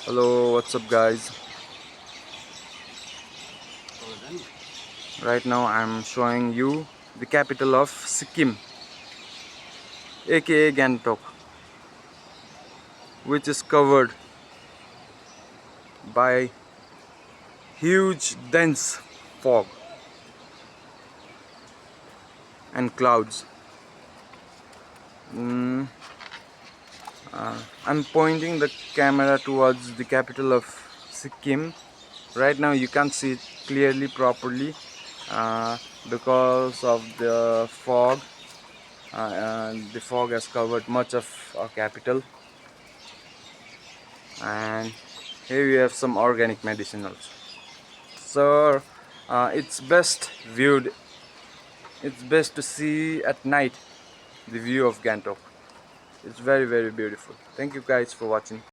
Hello, what's up guys? Right now I'm showing you the capital of Sikkim, aka Gangtok, which is covered by huge dense fog and clouds. Mm, I'm pointing the camera towards the capital of Sikkim. Right now you can't see it clearly properly uh, because of the fog, and the fog has covered much of our capital. And here we have some organic medicine also. So it's best to see at night the view of Gangtok. It's very beautiful. Thank you guys for watching.